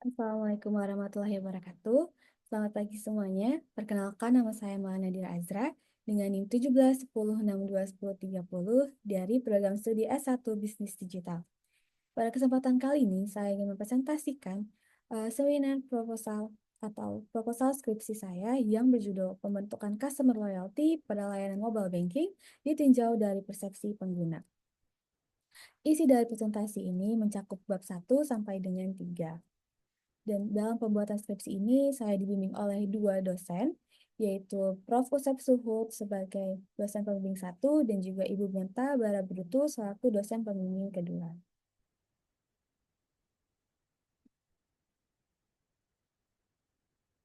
Assalamualaikum warahmatullahi wabarakatuh. Selamat pagi semuanya. Perkenalkan nama saya Maha Nadira Azra dengan NIM 17 10 62 10 30 dari program studi S1 Bisnis Digital. Pada kesempatan kali ini saya ingin mempresentasikan seminar proposal atau proposal skripsi saya yang berjudul Pembentukan Customer Loyalty pada Layanan Mobile Banking ditinjau dari persepsi pengguna. Isi dari presentasi ini mencakup bab 1 sampai dengan 3. Dan dalam pembuatan skripsi ini, saya dibimbing oleh dua dosen, yaitu Prof. Usep Suhud sebagai dosen pembimbing 1 dan juga Ibu Menta Barabrutu selaku dosen pembimbing kedua.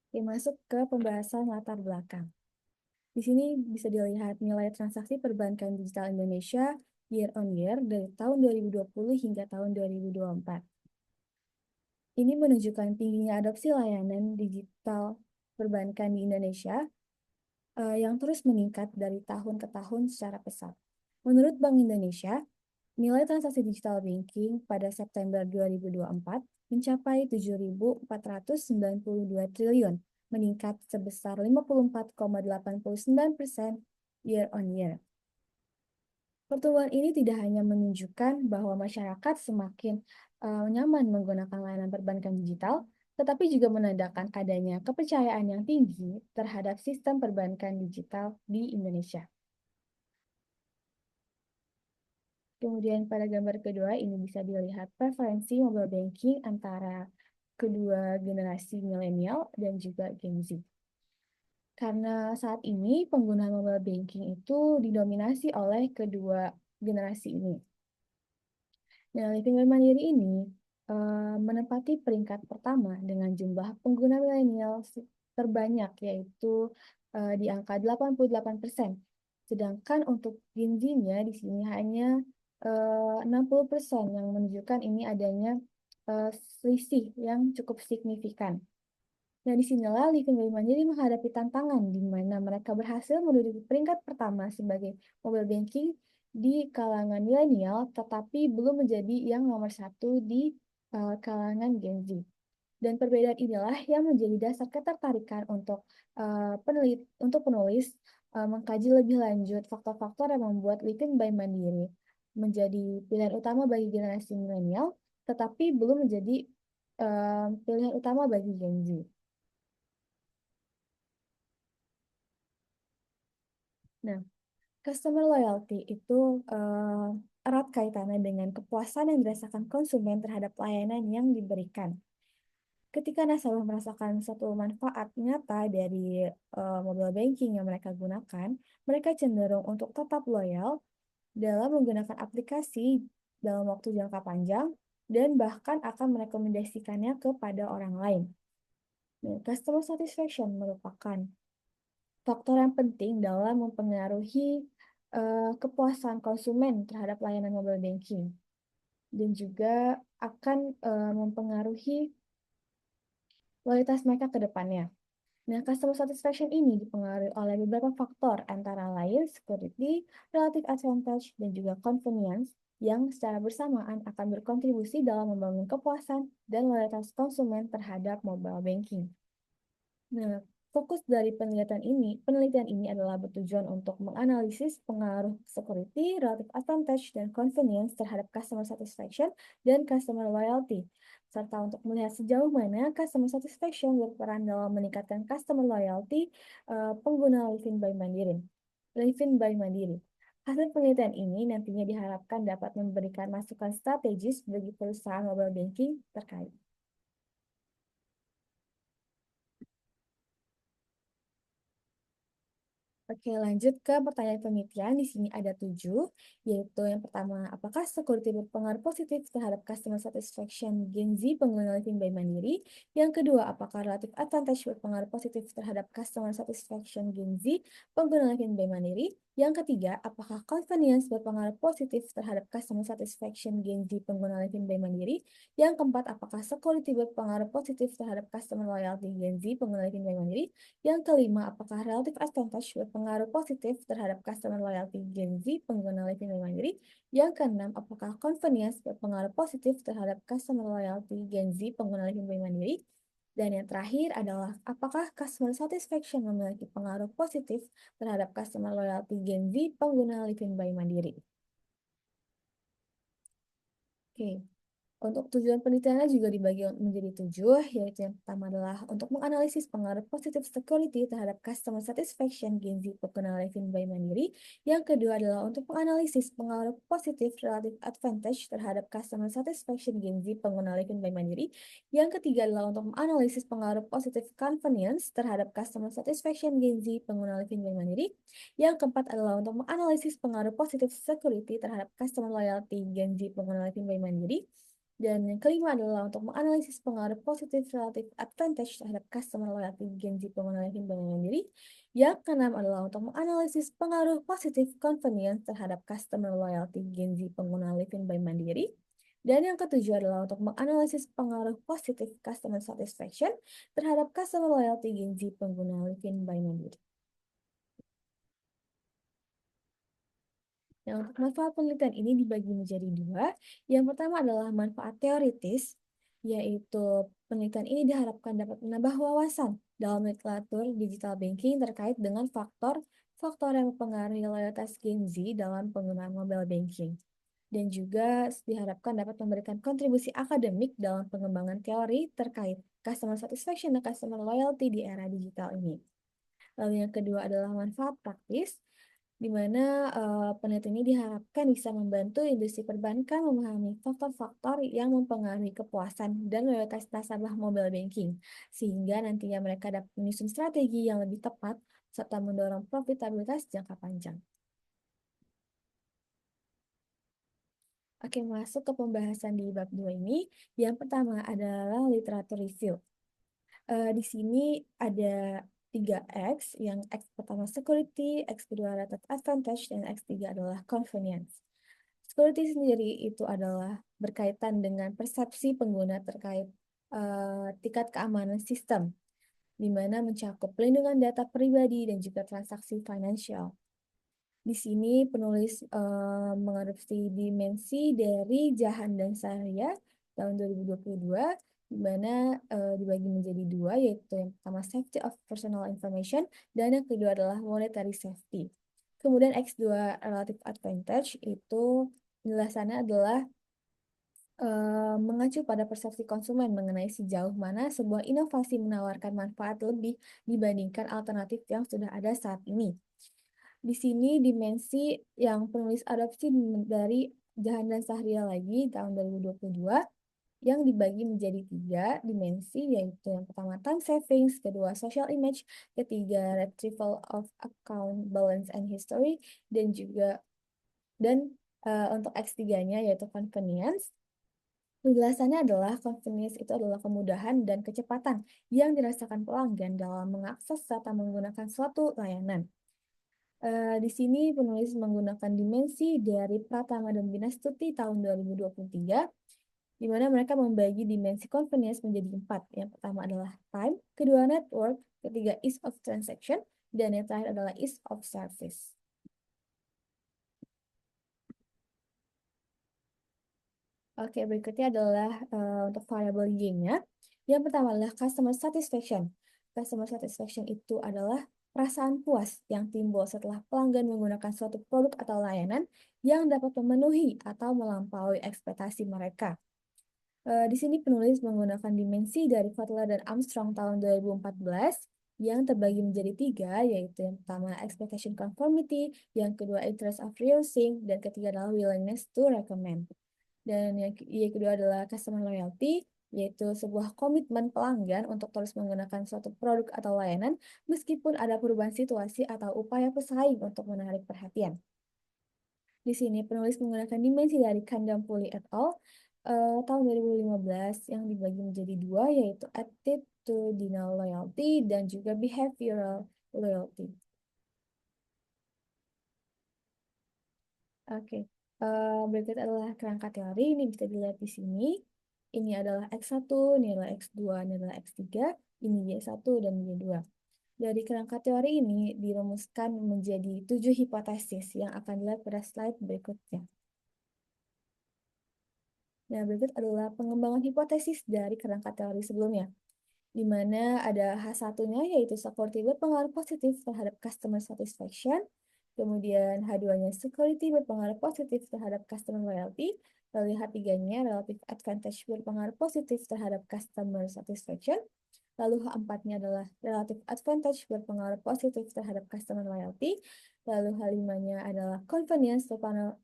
Oke, masuk ke pembahasan latar belakang. Di sini bisa dilihat nilai transaksi perbankan digital Indonesia year on year dari tahun 2020 hingga tahun 2024. Ini menunjukkan tingginya adopsi layanan digital perbankan di Indonesia yang terus meningkat dari tahun ke tahun secara pesat. Menurut Bank Indonesia, nilai transaksi digital banking pada September 2024 mencapai 7.492 triliun, meningkat sebesar 54,89% year on year. Pertumbuhan ini tidak hanya menunjukkan bahwa masyarakat semakin nyaman menggunakan layanan perbankan digital, tetapi juga menandakan adanya kepercayaan yang tinggi terhadap sistem perbankan digital di Indonesia. Kemudian pada gambar kedua ini bisa dilihat preferensi mobile banking antara kedua generasi milenial dan juga Gen Z. Karena saat ini penggunaan mobile banking itu didominasi oleh kedua generasi ini. Nah, Living by Mandiri ini menempati peringkat pertama dengan jumlah pengguna milenial terbanyak, yaitu di angka 88%. Sedangkan untuk Gen Z-nya di sini hanya 60% yang menunjukkan ini adanya selisih yang cukup signifikan. Nah, disinilah Living by Mandiri menghadapi tantangan di mana mereka berhasil menduduki peringkat pertama sebagai mobile banking di kalangan milenial, tetapi belum menjadi yang nomor satu di kalangan Gen Z. Dan perbedaan inilah yang menjadi dasar ketertarikan untuk penulis mengkaji lebih lanjut faktor-faktor yang membuat Living by Mandiri menjadi pilihan utama bagi generasi milenial, tetapi belum menjadi pilihan utama bagi Gen Z. Nah, customer loyalty itu erat kaitannya dengan kepuasan yang dirasakan konsumen terhadap layanan yang diberikan. Ketika nasabah merasakan satu manfaat nyata dari mobile banking yang mereka gunakan, mereka cenderung untuk tetap loyal dalam menggunakan aplikasi dalam waktu jangka panjang dan bahkan akan merekomendasikannya kepada orang lain. Nah, customer satisfaction merupakan faktor yang penting dalam mempengaruhi kepuasan konsumen terhadap layanan mobile banking dan juga akan mempengaruhi loyalitas mereka ke depannya. Nah, customer satisfaction ini dipengaruhi oleh beberapa faktor, antara lain security, relative advantage, dan juga convenience, yang secara bersamaan akan berkontribusi dalam membangun kepuasan dan loyalitas konsumen terhadap mobile banking. Nah, fokus dari penelitian ini adalah bertujuan untuk menganalisis pengaruh security, relative advantage, dan convenience terhadap customer satisfaction dan customer loyalty, serta untuk melihat sejauh mana customer satisfaction berperan dalam meningkatkan customer loyalty pengguna Livin by Mandiri. Livin by Mandiri. Hasil penelitian ini nantinya diharapkan dapat memberikan masukan strategis bagi perusahaan mobile banking terkait. Oke, lanjut ke pertanyaan penelitian. Di sini ada 7, yaitu yang pertama, apakah security berpengaruh positif terhadap customer satisfaction Gen Z pengguna Living by Mandiri? Yang kedua, apakah relative advantage berpengaruh positif terhadap customer satisfaction Gen Z pengguna Living by Mandiri? Yang ketiga, apakah convenience berpengaruh positif terhadap customer satisfaction Gen Z pengguna Livin by Mandiri? Yang keempat, apakah security berpengaruh positif terhadap customer loyalty Gen Z pengguna Livin by Mandiri? Yang kelima, apakah relative advantage berpengaruh positif terhadap customer loyalty Gen Z pengguna Livin by Mandiri? Yang keenam, apakah convenience berpengaruh positif terhadap customer loyalty Gen Z pengguna Livin by Mandiri? Dan yang terakhir adalah, apakah customer satisfaction memiliki pengaruh positif terhadap customer loyalty Gen Z pengguna Livin by Mandiri? Oke. Untuk tujuan penelitiannya juga dibagi menjadi 7, yaitu yang pertama adalah untuk menganalisis pengaruh positif security terhadap customer satisfaction Gen Z pengguna Livin by Mandiri. Yang kedua adalah untuk menganalisis pengaruh positif relative advantage terhadap customer satisfaction Gen Z pengguna Livin by Mandiri. Yang ketiga adalah untuk menganalisis pengaruh positif convenience terhadap customer satisfaction Gen Z pengguna Livin by Mandiri. Yang keempat adalah untuk menganalisis pengaruh positif security terhadap customer loyalty Gen Z pengguna Livin by Mandiri. Dan yang kelima adalah untuk menganalisis pengaruh positif relative advantage terhadap customer loyalty Gen Z pengguna Livin by Mandiri. Yang keenam adalah untuk menganalisis pengaruh positif convenience terhadap customer loyalty Gen Z pengguna Livin by Mandiri. Dan yang ketujuh adalah untuk menganalisis pengaruh positif customer satisfaction terhadap customer loyalty Gen Z pengguna Livin by Mandiri. Nah, untuk manfaat penelitian ini dibagi menjadi dua. Yang pertama adalah manfaat teoritis, yaitu penelitian ini diharapkan dapat menambah wawasan dalam literatur digital banking terkait dengan faktor yang mempengaruhi loyalitas Gen Z dalam penggunaan mobile banking. Dan juga diharapkan dapat memberikan kontribusi akademik dalam pengembangan teori terkait customer satisfaction dan customer loyalty di era digital ini. Lalu yang kedua adalah manfaat praktis, di mana penelitian ini diharapkan bisa membantu industri perbankan memahami faktor-faktor yang mempengaruhi kepuasan dan loyalitas nasabah mobile banking, sehingga nantinya mereka dapat menyusun strategi yang lebih tepat serta mendorong profitabilitas jangka panjang. Oke, masuk ke pembahasan di bab 2 ini. Yang pertama adalah literatur review. Di sini ada 3X, yang X pertama security, X kedua relative advantage, dan X tiga adalah convenience. Security sendiri itu adalah berkaitan dengan persepsi pengguna terkait tingkat keamanan sistem, di mana mencakup pelindungan data pribadi dan juga transaksi finansial. Di sini penulis mengadopsi dimensi dari Jahan dan Sahria tahun 2022, di mana dibagi menjadi dua, yaitu yang pertama safety of personal information, dan yang kedua adalah monetary safety. Kemudian X2 relative advantage itu penjelasannya adalah mengacu pada persepsi konsumen mengenai sejauh mana sebuah inovasi menawarkan manfaat lebih dibandingkan alternatif yang sudah ada saat ini. Di sini dimensi yang penulis adopsi dari Jahan dan Sahria lagi tahun 2022 yang dibagi menjadi 3 dimensi, yaitu yang pertama time savings, kedua social image, ketiga retrieval of account balance and history, dan juga untuk X3-nya yaitu convenience. Penjelasannya adalah convenience itu adalah kemudahan dan kecepatan yang dirasakan pelanggan dalam mengakses serta menggunakan suatu layanan. Di sini penulis menggunakan dimensi dari Pratama dan Binastuti tahun 2023, di mana mereka membagi dimensi convenience menjadi 4. Yang pertama adalah time, kedua network, ketiga ease of transaction, dan yang terakhir adalah ease of service. Oke, berikutnya adalah untuk variabel Y-nya. Yang pertama adalah customer satisfaction. Customer satisfaction itu adalah perasaan puas yang timbul setelah pelanggan menggunakan suatu produk atau layanan yang dapat memenuhi atau melampaui ekspektasi mereka. Di sini penulis menggunakan dimensi dari Kotler dan Armstrong tahun 2014 yang terbagi menjadi 3, yaitu yang pertama expectation conformity, yang kedua interest of reusing, dan ketiga adalah willingness to recommend. Dan yang kedua adalah customer loyalty, yaitu sebuah komitmen pelanggan untuk terus menggunakan suatu produk atau layanan meskipun ada perubahan situasi atau upaya pesaing untuk menarik perhatian. Di sini penulis menggunakan dimensi dari Kandampuli et al. Tahun 2015 yang dibagi menjadi 2, yaitu attitudinal loyalty dan juga behavioral loyalty. Oke, berikut adalah kerangka teori, ini bisa dilihat di sini. Ini adalah X1, nilai X2, nilai X3, ini Y1 dan Y2. Dari kerangka teori ini dirumuskan menjadi 7 hipotesis yang akan dilihat pada slide berikutnya. Nah, berikut adalah pengembangan hipotesis dari kerangka teori sebelumnya, di mana ada H1-nya yaitu security berpengaruh positif terhadap customer satisfaction, kemudian H2-nya security berpengaruh positif terhadap customer loyalty, lalu H3-nya relative advantage berpengaruh positif terhadap customer satisfaction, lalu H4-nya adalah relative advantage berpengaruh positif terhadap customer loyalty, lalu H5-nya adalah convenience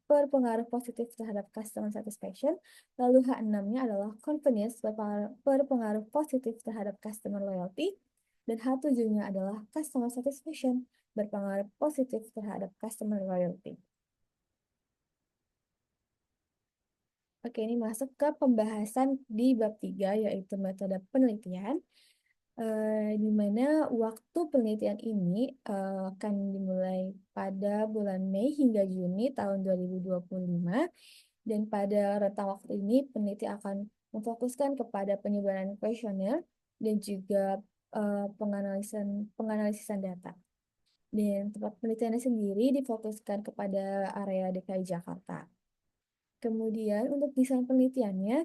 berpengaruh positif terhadap customer satisfaction, lalu H6-nya adalah convenience berpengaruh positif terhadap customer loyalty, dan H7-nya adalah customer satisfaction berpengaruh positif terhadap customer loyalty. Oke, ini masuk ke pembahasan di bab 3 yaitu metode penelitian. Di mana waktu penelitian ini akan dimulai pada bulan Mei hingga Juni tahun 2025, dan pada rentang waktu ini peneliti akan memfokuskan kepada penyebaran kuesioner dan juga penganalisan data. Dan tempat penelitiannya sendiri difokuskan kepada area DKI Jakarta. Kemudian untuk desain penelitiannya,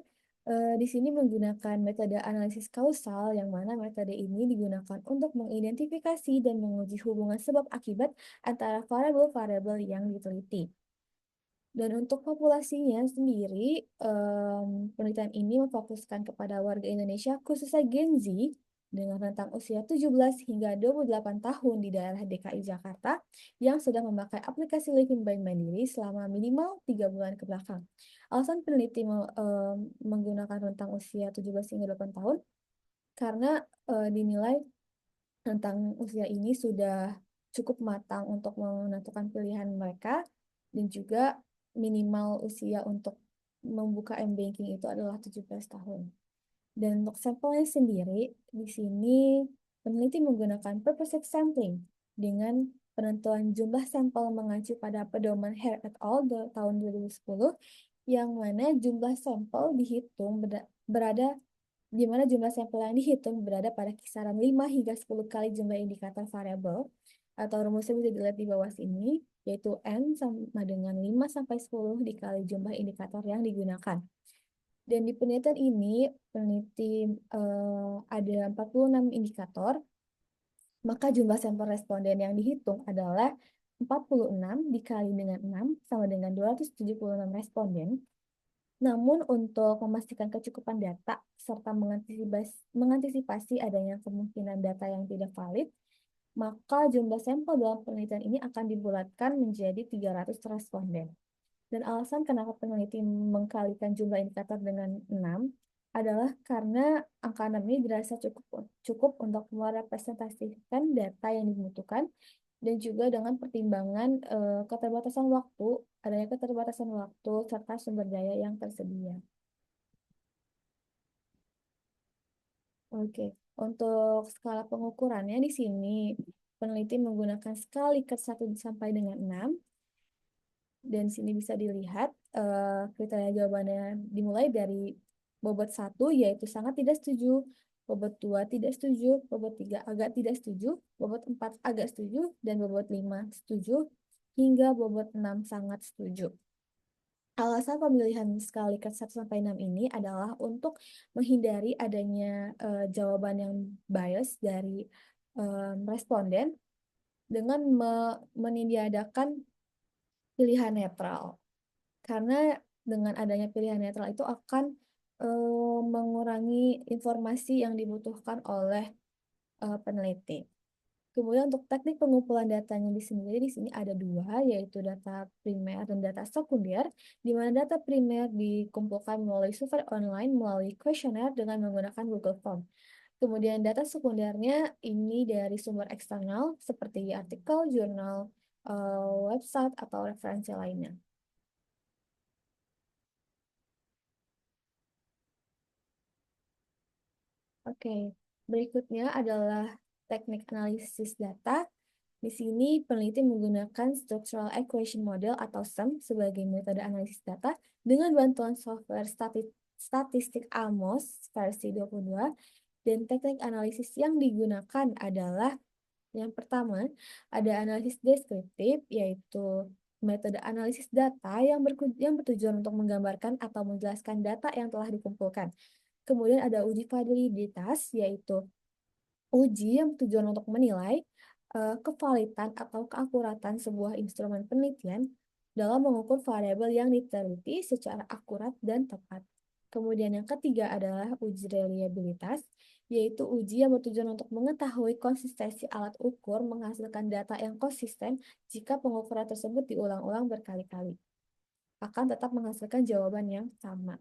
di sini menggunakan metode analisis kausal, yang mana metode ini digunakan untuk mengidentifikasi dan menguji hubungan sebab akibat antara variabel-variabel yang diteliti. Dan untuk populasinya sendiri, penelitian ini memfokuskan kepada warga Indonesia, khususnya Gen Z, dengan rentang usia 17 hingga 28 tahun di daerah DKI Jakarta yang sudah memakai aplikasi Living by Mandiri selama minimal 3 bulan ke belakang. Alasan peneliti menggunakan rentang usia 17 hingga 28 tahun karena dinilai rentang usia ini sudah cukup matang untuk menentukan pilihan mereka, dan juga minimal usia untuk membuka m-banking itu adalah 17 tahun. Dan untuk sampelnya sendiri, di sini peneliti menggunakan purposive sampling dengan penentuan jumlah sampel mengacu pada pedoman Hare et al. Tahun 2010, yang mana jumlah sampel dihitung berada di mana jumlah sampel yang dihitung berada pada kisaran 5 hingga 10 kali jumlah indikator variabel, atau rumusnya bisa dilihat di bawah sini, yaitu N sama dengan 5 sampai 10 dikali jumlah indikator yang digunakan. Dan di penelitian ini, peneliti ada 46 indikator, maka jumlah sampel responden yang dihitung adalah 46 dikali dengan 6 sama dengan 276 responden. Namun untuk memastikan kecukupan data serta mengantisipasi adanya kemungkinan data yang tidak valid, maka jumlah sampel dalam penelitian ini akan dibulatkan menjadi 300 responden. Dan alasan kenapa peneliti mengkalikan jumlah indikator dengan 6 adalah karena angka 6 ini dirasa cukup untuk merepresentasikan data yang dibutuhkan, dan juga dengan pertimbangan adanya keterbatasan waktu serta sumber daya yang tersedia. Oke, untuk skala pengukurannya di sini peneliti menggunakan skala Likert 1 sampai dengan 6. Dan sini bisa dilihat kriteria jawabannya dimulai dari bobot 1 yaitu sangat tidak setuju, bobot 2 tidak setuju, bobot 3 agak tidak setuju, bobot 4 agak setuju, dan bobot 5 setuju, hingga bobot 6 sangat setuju. Alasan pemilihan skala Likert 1 sampai 6 ini adalah untuk menghindari adanya jawaban yang bias dari responden dengan meniadakan pilihan netral. Karena dengan adanya pilihan netral itu akan mengurangi informasi yang dibutuhkan oleh peneliti. Kemudian untuk teknik pengumpulan datanya di sini ada dua, yaitu data primer dan data sekunder, di mana data primer dikumpulkan melalui survei online melalui kuesioner dengan menggunakan Google Form. Kemudian data sekundernya ini dari sumber eksternal seperti artikel, jurnal, website, atau referensi lainnya. Oke, berikutnya adalah teknik analisis data. Di sini, peneliti menggunakan Structural Equation Model atau SEM sebagai metode analisis data dengan bantuan software statistik ALMOS versi 22, dan teknik analisis yang digunakan adalah yang pertama, ada analisis deskriptif, yaitu metode analisis data yang bertujuan untuk menggambarkan atau menjelaskan data yang telah dikumpulkan. Kemudian ada uji validitas, yaitu uji yang bertujuan untuk menilai kevalitan atau keakuratan sebuah instrumen penelitian dalam mengukur variabel yang diteliti secara akurat dan tepat. Kemudian yang ketiga adalah uji reliabilitas, yaitu uji yang bertujuan untuk mengetahui konsistensi alat ukur menghasilkan data yang konsisten jika pengukuran tersebut diulang-ulang berkali-kali, akan tetap menghasilkan jawaban yang sama.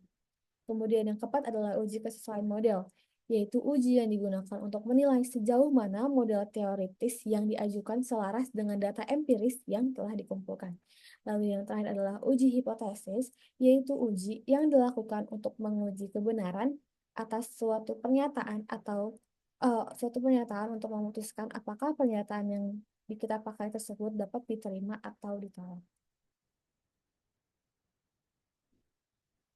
Kemudian yang keempat adalah uji kesesuaian model, yaitu uji yang digunakan untuk menilai sejauh mana model teoritis yang diajukan selaras dengan data empiris yang telah dikumpulkan. Lalu yang terakhir adalah uji hipotesis, yaitu uji yang dilakukan untuk menguji kebenaran atas suatu pernyataan atau suatu pernyataan untuk memutuskan apakah pernyataan yang kita pakai tersebut dapat diterima atau ditolak.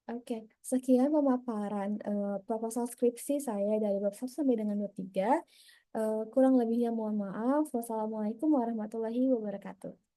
Oke, sekian pemaparan proposal skripsi saya dari bab 1 sampai dengan bab 3. Kurang lebihnya mohon maaf. Wassalamualaikum warahmatullahi wabarakatuh.